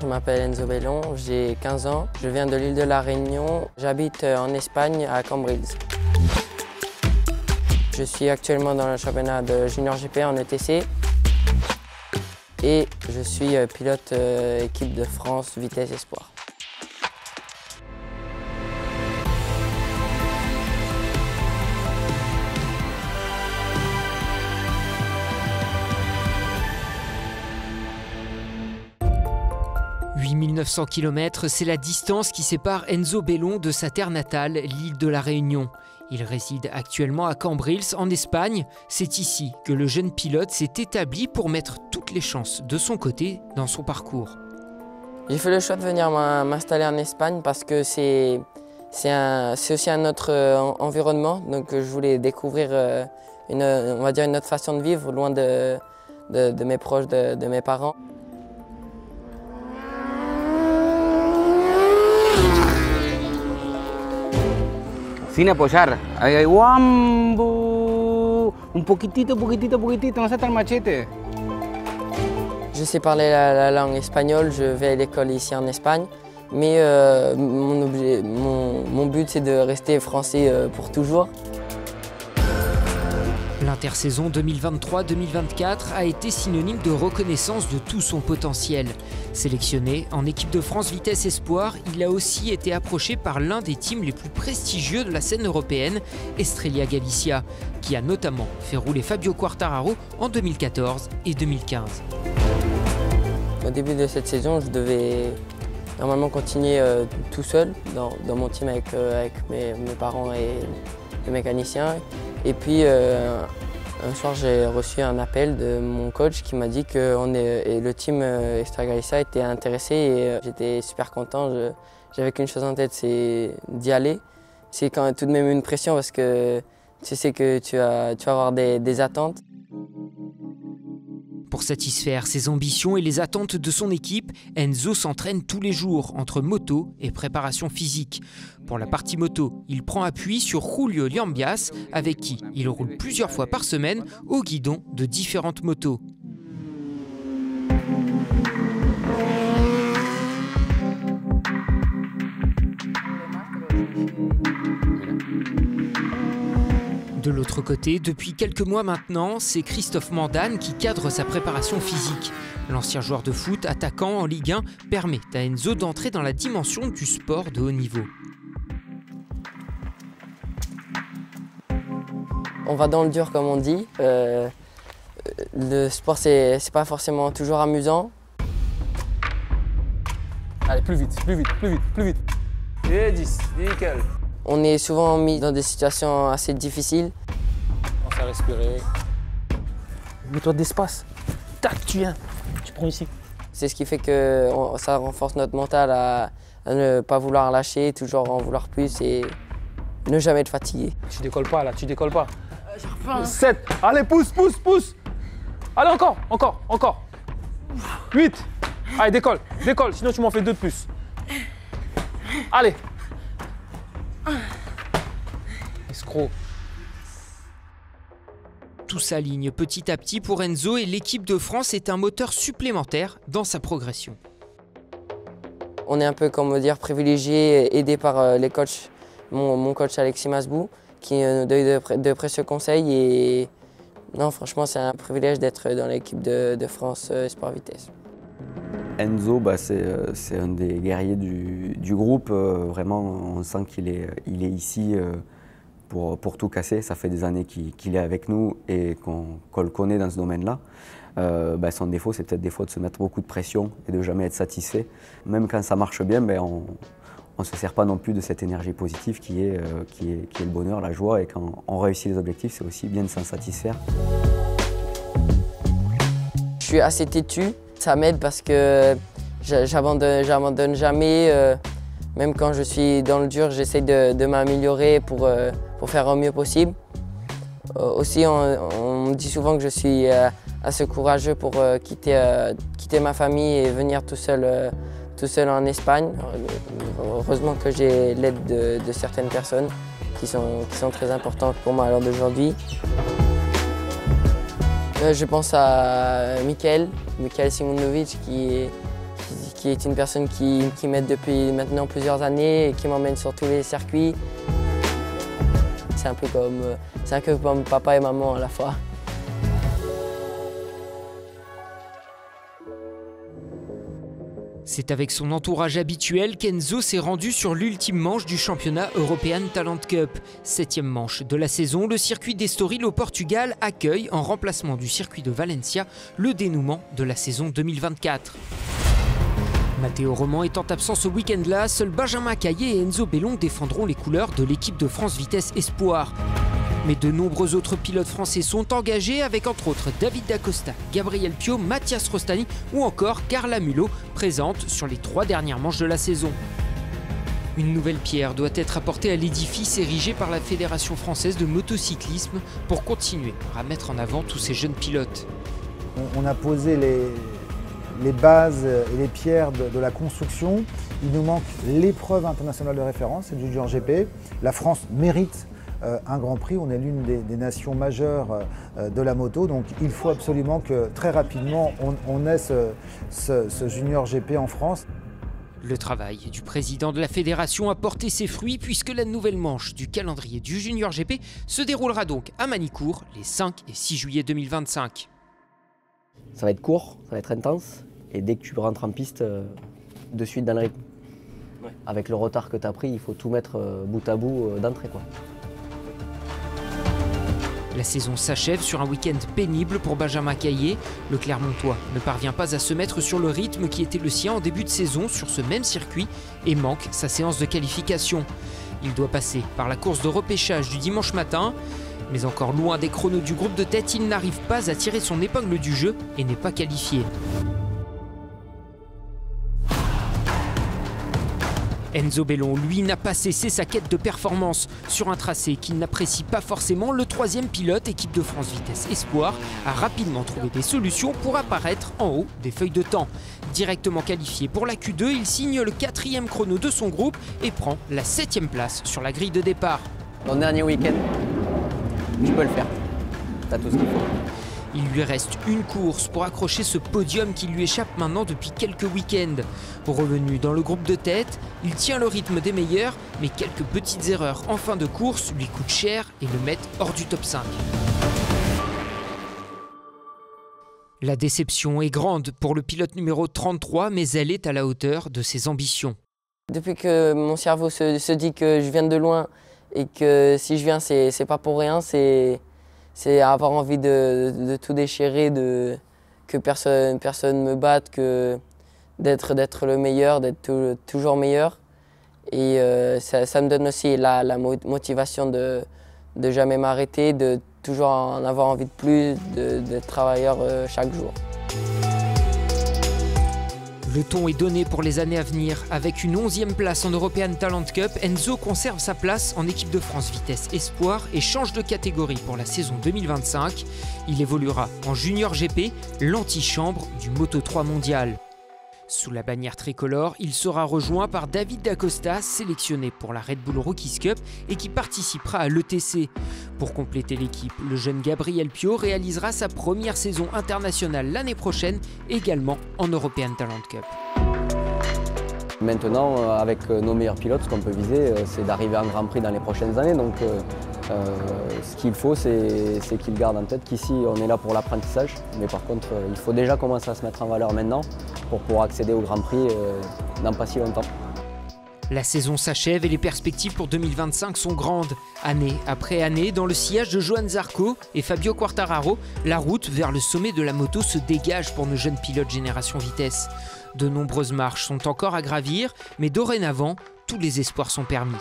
Je m'appelle Enzo Bellon, j'ai 15 ans. Je viens de l'île de la Réunion. J'habite en Espagne, à Cambrils. Je suis actuellement dans le championnat de Junior GP en ETC. Et je suis pilote équipe de France Vitesse Espoir. « 8900 km, c'est la distance qui sépare Enzo Bellon de sa terre natale, l'île de la Réunion. Il réside actuellement à Cambrils, en Espagne. C'est ici que le jeune pilote s'est établi pour mettre toutes les chances de son côté dans son parcours. J'ai fait le choix de venir m'installer en Espagne parce que c'est aussi un autre environnement. Donc je voulais découvrir on va dire une autre façon de vivre, loin de mes proches, de mes parents. Sin apoyar. Ahí, wambu. Un poquitito, no sea tan machete. Je sais parler la langue espagnole, je vais à l'école ici en Espagne, mais mon but c'est de rester français pour toujours. L'intersaison 2023-2024 a été synonyme de reconnaissance de tout son potentiel. Sélectionné en équipe de France Vitesse Espoir, il a aussi été approché par l'un des teams les plus prestigieux de la scène européenne, Estrella Galicia, qui a notamment fait rouler Fabio Quartararo en 2014 et 2015. Au début de cette saison, je devais normalement continuer tout seul dans mon team avec mes parents et le mécanicien. Et puis un soir, j'ai reçu un appel de mon coach qui m'a dit que le team Estrella Galicia était intéressé et j'étais super content. J'avais qu'une chose en tête, c'est d'y aller. C'est quand même tout de même une pression parce que tu sais que tu vas avoir des attentes. Pour satisfaire ses ambitions et les attentes de son équipe, Enzo s'entraîne tous les jours entre moto et préparation physique. Pour la partie moto, il prend appui sur Julio Liambias, avec qui il roule plusieurs fois par semaine au guidon de différentes motos. De l'autre côté, depuis quelques mois maintenant, c'est Christophe Mandane qui cadre sa préparation physique. L'ancien joueur de foot, attaquant en Ligue 1, permet à Enzo d'entrer dans la dimension du sport de haut niveau. On va dans le dur comme on dit. Le sport c'est pas forcément toujours amusant. Allez, plus vite. Et 10, nickel. On est souvent mis dans des situations assez difficiles. Pense à respirer. Mets-toi d'espace. Tac, tu viens. Tu prends ici. C'est ce qui fait que ça renforce notre mental à ne pas vouloir lâcher, toujours en vouloir plus et ne jamais être fatigué. Tu décolles pas là, tu décolles pas. 7. Allez, pousse. Allez, encore. 8. Allez, décolle, sinon tu m'en fais 2 de plus. Allez. Escroc. Tout s'aligne petit à petit pour Enzo et l'équipe de France est un moteur supplémentaire dans sa progression. On est un peu, comment dire, privilégié, aidé par les coachs, mon coach Alexis Masbou, qui nous donne de précieux conseils. Et non, franchement, c'est un privilège d'être dans l'équipe de France Espoir Vitesse. Enzo, c'est un des guerriers du groupe. Vraiment, on sent qu'il est ici pour tout casser. Ça fait des années qu'il est avec nous et qu'on le connaît dans ce domaine-là. Son défaut, c'est peut-être des fois de se mettre beaucoup de pression et de jamais être satisfait. Même quand ça marche bien, on ne se sert pas non plus de cette énergie positive qui est le bonheur, la joie. Et quand on réussit les objectifs, c'est aussi bien de s'en satisfaire. Je suis assez têtu. Ça m'aide parce que j'abandonne jamais. Même quand je suis dans le dur, j'essaie de m'améliorer pour faire au mieux possible. Aussi, on me dit souvent que je suis assez courageux pour quitter ma famille et venir tout seul en Espagne. Heureusement que j'ai l'aide de certaines personnes qui sont très importantes pour moi à l'heure d'aujourd'hui. Je pense à Michael Simunovic qui qui est une personne qui m'aide depuis maintenant plusieurs années et qui m'emmène sur tous les circuits. C'est un peu comme papa et maman à la fois. C'est avec son entourage habituel qu'Enzo s'est rendu sur l'ultime manche du championnat European Talent Cup. 7e manche de la saison, le circuit d'Estoril au Portugal accueille, en remplacement du circuit de Valencia, le dénouement de la saison 2024. Matteo Roman étant absent ce week-end-là, seuls Benjamin Caillé et Enzo Bellon défendront les couleurs de l'équipe de France Vitesse Espoir. Mais de nombreux autres pilotes français sont engagés avec entre autres David Dacosta, Gabriel Piot, Mathias Rostani ou encore Carla Mulot, présente sur les 3 dernières manches de la saison. Une nouvelle pierre doit être apportée à l'édifice érigé par la Fédération française de motocyclisme pour continuer à mettre en avant tous ces jeunes pilotes. On a posé les bases et les pierres de la construction. Il nous manque l'épreuve internationale de référence, c'est le Junior GP. La France mérite un Grand Prix, on est l'une des nations majeures de la moto, donc il faut absolument que très rapidement on ait ce Junior GP en France. Le travail du président de la fédération a porté ses fruits puisque la nouvelle manche du calendrier du Junior GP se déroulera donc à Manicourt les 5 et 6 juillet 2025. Ça va être court, ça va être intense, et dès que tu rentres en piste, de suite dans le rythme. Ouais. Avec le retard que tu as pris, il faut tout mettre bout à bout d'entrée, quoi. La saison s'achève sur un week-end pénible pour Benjamin Caillé. Le Clermontois ne parvient pas à se mettre sur le rythme qui était le sien en début de saison sur ce même circuit et manque sa séance de qualification. Il doit passer par la course de repêchage du dimanche matin, mais encore loin des chronos du groupe de tête, il n'arrive pas à tirer son épingle du jeu et n'est pas qualifié. Enzo Bellon, lui, n'a pas cessé sa quête de performance sur un tracé qu'il n'apprécie pas forcément. Le 3e pilote, équipe de France Vitesse Espoir, a rapidement trouvé des solutions pour apparaître en haut des feuilles de temps. Directement qualifié pour la Q2, il signe le 4e chrono de son groupe et prend la 7e place sur la grille de départ. Mon dernier week-end, tu peux le faire. T'as tout ce qu'il faut. Il lui reste une course pour accrocher ce podium qui lui échappe maintenant depuis quelques week-ends. Revenu dans le groupe de tête, il tient le rythme des meilleurs, mais quelques petites erreurs en fin de course lui coûtent cher et le mettent hors du top 5. La déception est grande pour le pilote numéro 33, mais elle est à la hauteur de ses ambitions. Depuis que mon cerveau se dit que je viens de loin et que si je viens, c'est pas pour rien, c'est avoir envie de tout déchirer, que personne me batte, d'être le meilleur, d'être toujours meilleur. Et ça me donne aussi la motivation de jamais m'arrêter, de toujours en avoir envie de plus, d'être travailleur chaque jour. Le ton est donné pour les années à venir. Avec une 11e place en European Talent Cup, Enzo conserve sa place en équipe de France Vitesse Espoir et change de catégorie pour la saison 2025. Il évoluera en Junior GP, l'antichambre du Moto3 mondial. Sous la bannière tricolore, il sera rejoint par David Dacosta, sélectionné pour la Red Bull Rookies Cup et qui participera à l'ETC. Pour compléter l'équipe, le jeune Gabriel Piot réalisera sa première saison internationale l'année prochaine, également en European Talent Cup. Maintenant, avec nos meilleurs pilotes, ce qu'on peut viser, c'est d'arriver en Grand Prix dans les prochaines années. Donc, ce qu'il faut, c'est qu'ils gardent en tête qu'ici, on est là pour l'apprentissage. Mais par contre, il faut déjà commencer à se mettre en valeur maintenant pour pouvoir accéder au Grand Prix dans pas si longtemps. La saison s'achève et les perspectives pour 2025 sont grandes. Année après année, dans le sillage de Johan Zarco et Fabio Quartararo, la route vers le sommet de la moto se dégage pour nos jeunes pilotes Génération Vitesse. De nombreuses marches sont encore à gravir, mais dorénavant, tous les espoirs sont permis.